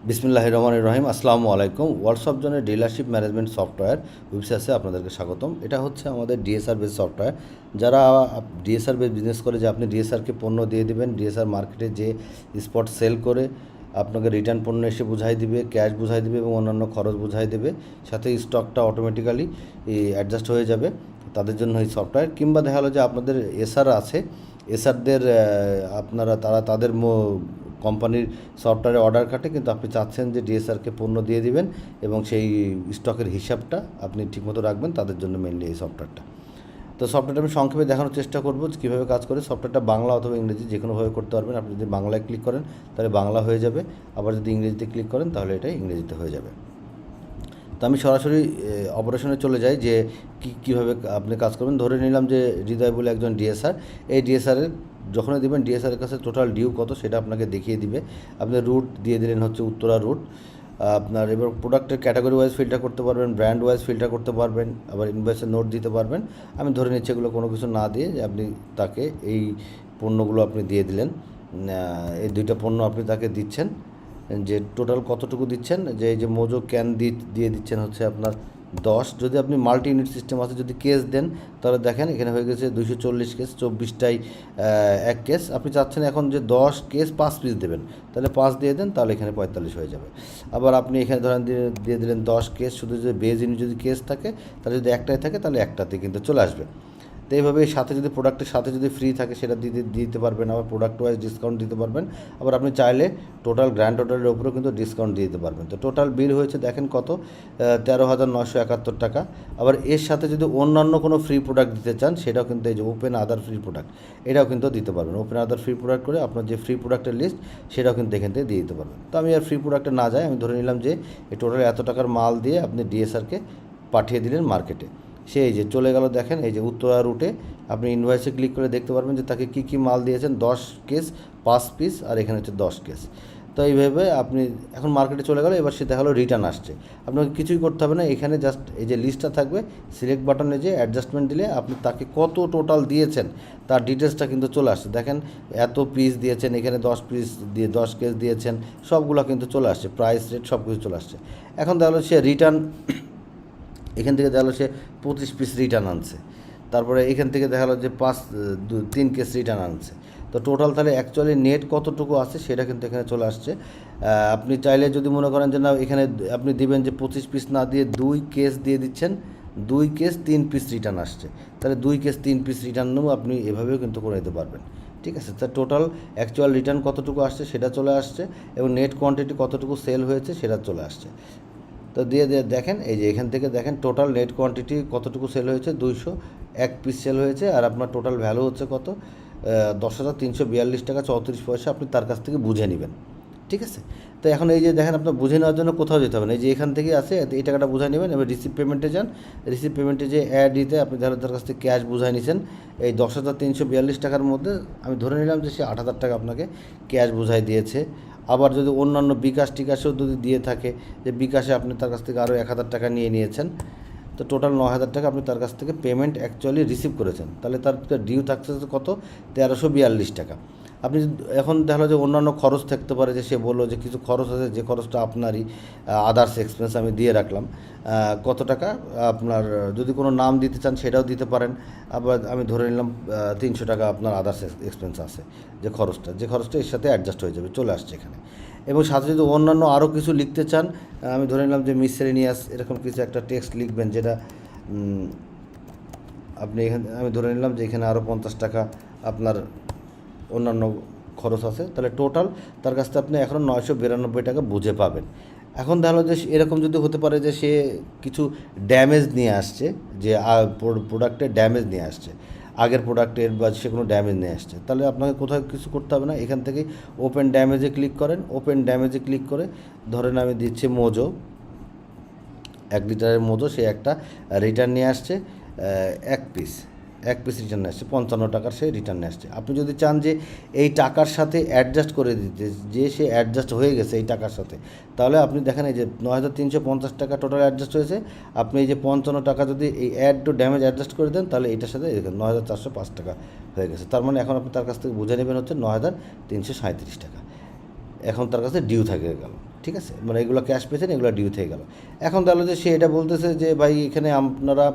বিসমিল্লাহির রহমানির রহিম। আসসালামু আলাইকুম। ওয়ার্কশপ জোনের ডিলারশিপ ম্যানেজমেন্ট সফটওয়্যার ওয়েবসাইটে আপনাদেরকে স্বাগতম। এটা হচ্ছে আমাদের ডিএসআর বেস সফটওয়্যার। যারা ডিএসআর বেস বিজনেস করে, যে আপনি ডিএসআরকে পণ্য দিয়ে দিবেন, ডিএসআর মার্কেটে যে স্পট সেল করে আপনাকে রিটার্ন পণ্য এসে বুঝাই দিবে, ক্যাশ বুঝাই দিবে এবং অন্যান্য খরচ বুঝাই দেবে, সাথে স্টকটা অটোমেটিক্যালি অ্যাডজাস্ট হয়ে যাবে, তাদের জন্য এই সফটওয়্যার। কিংবা দেখা হলো যে আপনাদের এসআর আছে, এসআরদের তাদের কোম্পানির সফটওয়্যারে অর্ডার কাটে, কিন্তু আপনি চাচ্ছেন যে ডিএসআরকে পণ্য দিয়ে দিবেন এবং সেই স্টকের হিসাবটা আপনি ঠিকমতো রাখবেন, তাদের জন্য মেনলি এই সফটওয়্যারটা। তো সফটওয়্যারটা আমি সংক্ষেপে দেখানোর চেষ্টা করব কীভাবে কাজ করে। সফটওয়্যারটা বাংলা অথবা ইংরেজি যে কোনোভাবে করতে পারবেন। আপনি যদি বাংলায় ক্লিক করেন তাহলে বাংলা হয়ে যাবে, আবার যদি ইংরেজিতে ক্লিক করেন তাহলে এটা ইংরেজিতে হয়ে যাবে। তো আমি সরাসরি অপারেশনে চলে যাই যে কীভাবে আপনি কাজ করবেন। ধরে নিলাম যে হৃদয় বলে একজন ডিএসআর, এই ডিএসআরের যখনই দেবেন ডিএসআরের কাছে টোটাল ডিউ কত সেটা আপনাকে দেখিয়ে দিবে। আপনি রুট দিয়ে দিলেন হচ্ছে উত্তরা রুট। আপনার এবার প্রোডাক্টের ক্যাটাগরি ওয়াইজ ফিল্টার করতে পারবেন, ব্র্যান্ড ওয়াইজ ফিল্টার করতে পারবেন, আবার ইনভয়েসের নোট দিতে পারবেন। আমি ধরে নিচ্ছি এগুলো কোনো কিছু না দিয়ে যে আপনি তাকে এই পণ্যগুলো আপনি দিয়ে দিলেন, এই দুইটা পণ্য আপনি তাকে দিচ্ছেন, যে টোটাল কতটুকু দিচ্ছেন, যে এই যে মোজো ক্যান দিয়ে দিচ্ছেন হচ্ছে আপনার 10। যদি আপনি মাল্টি ইউনিট সিস্টেম আছে, যদি কেস দেন তাহলে দেখেন এখানে হয়ে গেছে 240 কেস, 24টাই এক কেস। আপনি চাচ্ছেন এখন যে 10 কেস 5 পিস দেবেন, তাহলে 5 দিয়ে দেন, তাহলে এখানে 45 হয়ে যাবে। আবার আপনি এখানে ধরেন দিয়ে দিলেন 10 কেস, শুধু যদি বেজ ইউনিট যদি কেস থাকে, তাহলে যদি একটাই থাকে তাহলে একটাতে কিন্তু চলে আসবে। তো এইভাবে সাথে যদি প্রোডাক্টের সাথে যদি ফ্রি থাকে সেটা দিতে পারবেন, আবার প্রোডাক্ট ওয়াইজ ডিসকাউন্ট দিতে পারবেন। আবার আপনি চাইলে টোটাল গ্র্যান্ড টোটালের উপরেও কিন্তু ডিসকাউন্ট দিতে পারবেন। তো টোটাল বিল হয়েছে দেখেন কত, 13,971 টাকা। আবার এর সাথে যদি অন্যান্য কোনো ফ্রি প্রোডাক্ট দিতে চান সেটাও কিন্তু, এই যে ওপেন আদার ফ্রি প্রোডাক্ট, এটাও কিন্তু দিতে পারবেন। ওপেন আদার ফ্রি প্রোডাক্ট করে আপনার যে ফ্রি প্রোডাক্টের লিস্ট সেটাও কিন্তু এখান থেকে দিয়ে দিতে পারবেন। তো আমি আর ফ্রি প্রোডাক্টে না যাই, আমি ধরে নিলাম যে এই টোটাল এত টাকার মাল দিয়ে আপনি ডিএসআরকে পাঠিয়ে দিলেন মার্কেটে। সে এই যে চলে গেল, দেখেন এই যে উত্তরা রুটে আপনি ইনভয়েসে ক্লিক করে দেখতে পারবেন যে তাকে কী কী মাল দিয়েছেন, 10 কেস 5 পিস, আর এখানে হচ্ছে 10 কেস। তো এইভাবে আপনি এখন মার্কেটে চলে গেল। এবার সে দেখা হলো রিটার্ন আসছে, আপনাকে কিছুই করতে হবে না, এখানে জাস্ট এই যে লিস্টটা থাকবে, সিলেক্ট বাটনে যে অ্যাডজাস্টমেন্ট দিলে আপনি তাকে কত টোটাল দিয়েছেন তার ডিটেলসটা কিন্তু চলে আসছে। দেখেন এত পিস দিয়েছেন, এখানে 10 পিস দিয়ে 10 কেস দিয়েছেন, সবগুলো কিন্তু চলে আসছে, প্রাইস রেট সব কিছু চলে আসছে। এখন দেখা হলো সে রিটার্ন, এখান থেকে দেখা গেলো সে 25 পিস রিটার্ন আনছে, তারপরে এখান থেকে দেখা গেলো যে 3 কেস রিটার্ন আনছে। তো টোটাল তাহলে অ্যাকচুয়ালি নেট কতটুকু আছে সেটা কিন্তু এখানে চলে আসছে। আপনি চাইলে যদি মনে করেন যে না, এখানে আপনি দিবেন যে 25 পিস না দিয়ে 2 কেস দিয়ে দিচ্ছেন, 2 কেস 3 পিস রিটার্ন আসছে, তাহলে 2 কেস 3 পিস রিটার্নও আপনি এভাবেও কিন্তু করে দিতে পারবেন। ঠিক আছে, তা টোটাল অ্যাকচুয়াল রিটার্ন কতটুকু আসছে সেটা চলে আসছে, এবং নেট কোয়ান্টিটি কতটুকু সেল হয়েছে সেটা চলে আসছে। তো দিয়ে দেখেন এই যে এখান থেকে দেখেন টোটাল নেট কোয়ান্টিটি কতটুকু সেল হয়েছে, 201 পিস সেল হয়েছে, আর আপনার টোটাল ভ্যালু হচ্ছে কত, 10,342 টাকা 34 পয়সা আপনি তার কাছ থেকে বুঝে নেবেন। ঠিক আছে, তো এখন এই যে দেখেন আপনার বুঝে নেওয়ার জন্য কোথাও যেতে হবে না, এই যে এখান থেকে আছে এই টাকাটা বুঝে নেবেন। এবার রিসিভ পেমেন্টে যান, রিসিভ পেমেন্টে যে অ্যাড দিতে আপনি তার কাছ থেকে ক্যাশ বুঝাই নিয়েছেন, এই 10,342 টাকার মধ্যে আমি ধরে নিলাম যে সে 8,000 টাকা আপনাকে ক্যাশ বুঝাই দিয়েছে। আবার যদি অন্যান্য বিকাশ টিকাশেও যদি দিয়ে থাকে, যে বিকাশে আপনি তার কাছ থেকে আরও 1,000 টাকা নিয়ে নিয়েছেন, তো টোটাল 9,000 টাকা আপনি তার কাছ থেকে পেমেন্ট অ্যাকচুয়ালি রিসিভ করেছেন, তাহলে তার ডিউ থাকছে কত, 1342 টাকা। আপনি এখন দেখা যে অন্যান্য খরচ থাকতে পারে, যে সে বললো যে কিছু খরচ আছে, যে খরচটা আপনারই আদার্স এক্সপেন্স আমি দিয়ে রাখলাম, কত টাকা আপনার যদি কোনো নাম দিতে চান সেটাও দিতে পারেন। আবার আমি ধরে নিলাম 300 টাকা আপনার আদার্স এক্সপেন্স আছে, যে খরচটা এর সাথে অ্যাডজাস্ট হয়ে যাবে, চলে আসছে এখানে। এবং সাথে যদি অন্যান্য আরও কিছু লিখতে চান, আমি ধরে নিলাম যে মিসেলেনিয়াস এরকম কিছু একটা টেক্সট লিখবেন, যেটা আপনি এখানে, আমি ধরে নিলাম যে এখানে আরও 50 টাকা আপনার অন্যান্য খরচ আছে, তাহলে টোটাল তার কাছ থেকে আপনি এখন 992 টাকা বুঝে পাবেন। এখন দেখা যে এরকম যদি হতে পারে যে সে কিছু ড্যামেজ নিয়ে আসছে, যে প্রোডাক্টের ড্যামেজ নিয়ে আসছে, আগের প্রোডাক্টের বা সে কোনো ড্যামেজ নিয়ে আসছে, তাহলে আপনাকে কোথাও কিছু করতে হবে না, এখান থেকেই ওপেন ড্যামেজে ক্লিক করেন। ওপেন ড্যামেজে ক্লিক করে ধরেন আমি দিচ্ছি মোজো, 1 লিটারের মোজো, সে একটা রিটার্ন নিয়ে আসছে, 1 পিস রিটার্ন আসছে, 55 টাকার সে রিটার্ন আসছে। আপনি যদি চান যে এই টাকার সাথে অ্যাডজাস্ট করে দিতে, যে সে অ্যাডজাস্ট হয়ে গেছে এই টাকার সাথে, তাহলে আপনি দেখেন এই যে 9,350 টাকা টোটাল অ্যাডজাস্ট হয়েছে, আপনি এই যে 55 টাকা যদি এই অ্যাড টু ড্যামেজ অ্যাডজাস্ট করে দেন, তাহলে এটার সাথে 9,405 টাকা হয়ে গেছে। তার মানে এখন আপনি তার কাছ থেকে বুঝে নেবেন হচ্ছে 9,337 টাকা এখন তার কাছে ডিউ থাকে গেল। ঠিক আছে, মানে এগুলো ক্যাশ পেয়েছেন, এগুলো ডিউ থেকে গেল। এখন তাহলে যে সে এটা বলতেছে যে ভাই এখানে আপনারা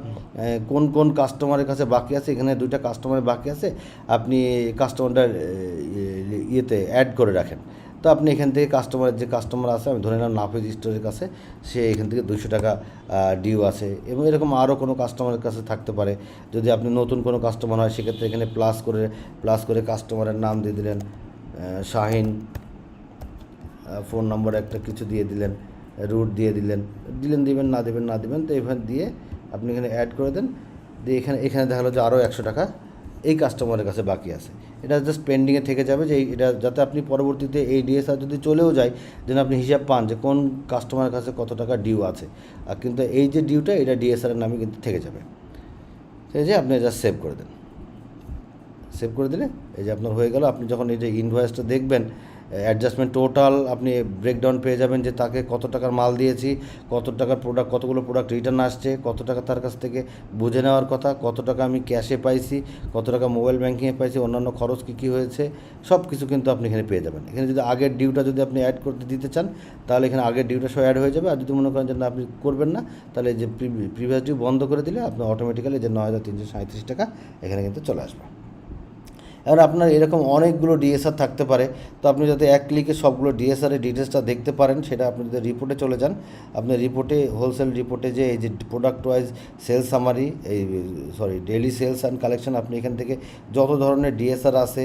কোন কোন কাস্টমারের কাছে বাকি আছে, এখানে 2টা কাস্টমারের বাকি আছে, আপনি কাস্টমারটা ইয়েতে অ্যাড করে রাখেন। তো আপনি এখান থেকে কাস্টমারের যে কাস্টমার আছে, আমি ধরে নিলাম নাফিজ স্টোরের কাছে, সে এখান থেকে 200 টাকা ডিউ আছে, এবং এরকম আরও কোনো কাস্টমারের কাছে থাকতে পারে। যদি আপনি নতুন কোনো কাস্টমার হয়, সেক্ষেত্রে এখানে প্লাস করে কাস্টমারের নাম দিয়ে দিলেন, শাহিন, ফোন নম্বর একটা কিছু দিয়ে দিলেন, রুট দিয়ে দিবেন না দিবেন, তো এখানে দিয়ে আপনি এখানে অ্যাড করে দেন। দিয়ে এখানে দেখা গেলো যে আরও 100 টাকা এই কাস্টমারের কাছে বাকি আছে। এটা জাস্ট পেন্ডিংয়ে থেকে যাবে, যে এটা যাতে আপনি পরবর্তীতে এই ডিএসআর যদি চলেও যায়, যেন আপনি হিসাব পান যে কোন কাস্টমারের কাছে কত টাকা ডিউ আছে। আর কিন্তু এই যে ডিউটা, এটা ডিএসআরের নামে কিন্তু থেকে যাবে। ঠিক আছে, আপনি জাস্ট সেভ করে দেন। সেভ করে দিলে এই যে আপনার হয়ে গেল। আপনি যখন এই যে ইনভয়েসটা দেখবেন, অ্যাডজাস্টমেন্ট টোটাল আপনি ব্রেকডাউন পেয়ে যাবেন, যে তাকে কত টাকার মাল দিয়েছি, কত টাকার প্রোডাক্ট, কতগুলো প্রোডাক্ট রিটার্ন আসছে, কত টাকা তার কাছ থেকে বুঝে নেওয়ার কথা, কত টাকা আমি ক্যাশে পাইছি, কত টাকা মোবাইল ব্যাঙ্কিংয়ে পাইছি, অন্যান্য খরচ কী কী হয়েছে, সব কিছু কিন্তু আপনি এখানে পেয়ে যাবেন। এখানে যদি আগের ডিউটা যদি আপনি অ্যাড করতে দিতে চান, তাহলে এখানে আগের ডিউটা সব অ্যাড হয়ে যাবে। আর যদি মনে করেন যে না আপনি করবেন না, তাহলে যে প্রিভিয়াস ডিউ বন্ধ করে দিলে আপনার অটোমেটিক্যালি যে 9,337 টাকা এখানে কিন্তু চলে আসবে। এবার আপনার এরকম অনেকগুলো ডিএসআর থাকতে পারে, তো আপনি যাতে এক ক্লিকে সবগুলো ডিএসআরের ডিটেলসটা দেখতে পারেন, সেটা আপনি যদি রিপোর্টে চলে যান, আপনি রিপোর্টে হোলসেল রিপোর্টে যে এই যে product wise sales summary, daily sales and collection, আপনি এখান থেকে যত ধরনের ডিএসআর আছে,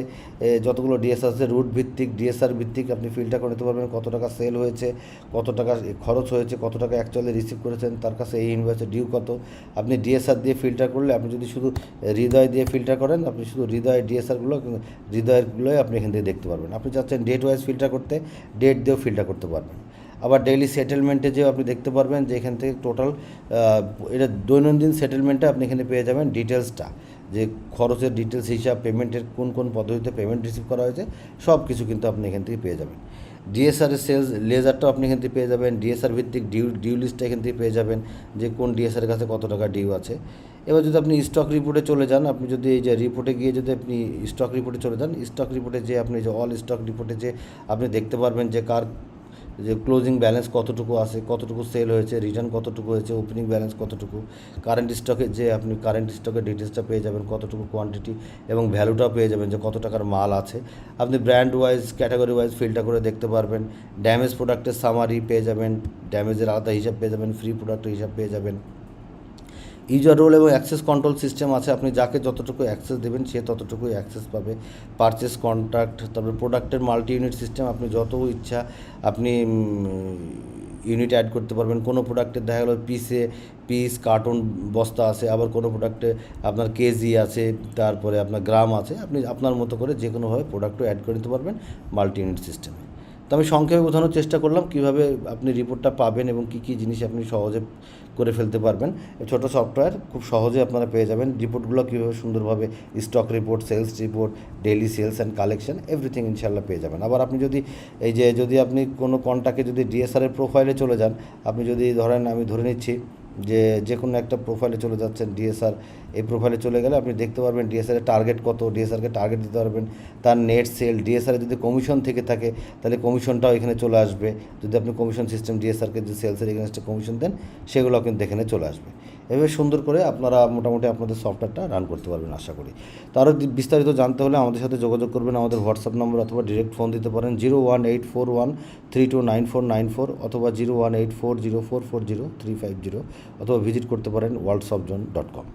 যতগুলো ডিএসআর আছে, রুট ভিত্তিক, ডিএসআর ভিত্তিক, আপনি ফিল্টার করে নিতে পারবেন কত টাকা সেল হয়েছে, কত টাকা খরচ হয়েছে, কত টাকা অ্যাকচুয়ালি রিসিভ করেছেন, তার কাছে এই ইনভয়েসের ডিউ কত। আপনি ডিএসআর দিয়ে ফিল্টার করলে, আপনি যদি শুধু হৃদয় দিয়ে ফিল্টার করেন, আপনি শুধু হৃদয়ের হৃদয়েরগুলোই আপনি এখান থেকে দেখতে পারবেন। আপনি চাচ্ছেন ডেট ওয়াইজ ফিল্টার করতে, ডেট দিয়েও ফিল্টার করতে পারবেন। আবার ডেইলি সেটেলমেন্টে যেও আপনি দেখতে পারবেন যে এখান থেকে টোটাল এটা দৈনন্দিন সেটেলমেন্টে আপনি এখানে পেয়ে যাবেন ডিটেলসটা, যে খরচের ডিটেলস হিসাব, পেমেন্টের কোন কোন পদ্ধতিতে পেমেন্ট রিসিভ করা হয়েছে, সব কিছু কিন্তু আপনি এখান থেকে পেয়ে যাবেন। ডিএসআরের সেলস লেজারটাও আপনি এখান থেকে পেয়ে যাবেন। ডিএসআর ভিত্তিক ডিউ লিস্টটা এখান থেকে পেয়ে যাবেন, যে কোন ডিএসআরের কাছে কত টাকা ডিউ আছে। এবার যদি আপনি স্টক রিপোর্টে চলে যান, আপনি যদি এই যে রিপোর্টে গিয়ে যদি আপনি স্টক রিপোর্টে চলে যান, স্টক রিপোর্টে যে আপনি যে অল স্টক রিপোর্টে যে আপনি দেখতে পারবেন যে কার যে ক্লোজিং ব্যালেন্স কতটুকু আছে, কতটুকু সেল হয়েছে, রিটার্ন কতটুকু হয়েছে, ওপেনিং ব্যালেন্স কতটুকু, কারেন্ট স্টকে যে আপনি কারেন্ট স্টকের ডিটেলসটা পেয়ে যাবেন, কতটুকু কোয়ান্টিটি এবং ভ্যালুটাও পেয়ে যাবেন, যে কত টাকার মাল আছে। আপনি brand wise, category wise filter করে দেখতে পারবেন। ড্যামেজ প্রোডাক্টের সামারি পেয়ে যাবেন, ড্যামেজের আলাদা হিসাব পেয়ে যাবেন, ফ্রি প্রোডাক্টের হিসাব পেয়ে যাবেন। ইউজার রোল এবং অ্যাক্সেস কন্ট্রোল সিস্টেম আছে, আপনি যাকে যতটুকু অ্যাক্সেস দেবেন সে ততটুকুই অ্যাক্সেস পাবে। পারচেস কন্ট্রাক্ট, তারপরে প্রোডাক্টের মাল্টি ইউনিট সিস্টেম, আপনি যত ইচ্ছা আপনি ইউনিট অ্যাড করতে পারবেন। কোনো প্রোডাক্টের দেখা গেলো পিস কার্টুন বস্তা আছে, আবার কোনো প্রোডাক্টে আপনার কেজি আছে, তারপরে আপনার গ্রাম আছে, আপনি আপনার মতো করে যে কোনোভাবে প্রোডাক্টও অ্যাড করে দিতে পারবেন মাল্টি ইউনিট সিস্টেমে। তো আমি সংক্ষেপে বোঝানোর চেষ্টা করলাম কীভাবে আপনি রিপোর্টটা পাবেন এবং কী কী জিনিস আপনি সহজে করে ফেলতে পারবেন। ছোটো সফটওয়্যার খুব সহজে আপনারা পেয়ে যাবেন। রিপোর্টগুলো কীভাবে সুন্দরভাবে, stock report, sales report, daily sales and collection, everything ইনশাল্লাহ পেয়ে যাবেন। আবার আপনি যদি যদি আপনি কোনো কন্ট্যাক্টে যদি ডিএসআরের প্রোফাইলে চলে যান, আপনি যদি ধরেন, আমি ধরে নিচ্ছি যে কোনো একটা প্রোফাইলে চলে যাচ্ছেন, ডিএসআর এই প্রোফাইলে চলে গেলে আপনি দেখতে পারবেন ডিএসআরের টার্গেট কত, ডিএসআরকে টার্গেট দিতে পারবেন, তার নেট সেল, ডিএসআরে যদি কমিশন থেকে থাকে তাহলে কমিশনটাও এখানে চলে আসবে। যদি আপনি কমিশন সিস্টেম ডিএসআরকে যে সেলসের এগেনস্টে কমিশন দেন, সেগুলো কিন্তু এখানে চলে আসবে। এভাবে সুন্দর করে আপনারা মোটামুটি আপনাদের সফটওয়্যারটা রান করতে পারবেন আশা করি। তো আরও বিস্তারিত জানতে হলে আমাদের সাথে যোগাযোগ করবেন, আমাদের হোয়াটসঅ্যাপ নম্বর অথবা ডিরেক্ট ফোন দিতে পারেন 01841329494 অথবা 01840440350 অথবা ভিজিট করতে পারেন worldsoftzone.com।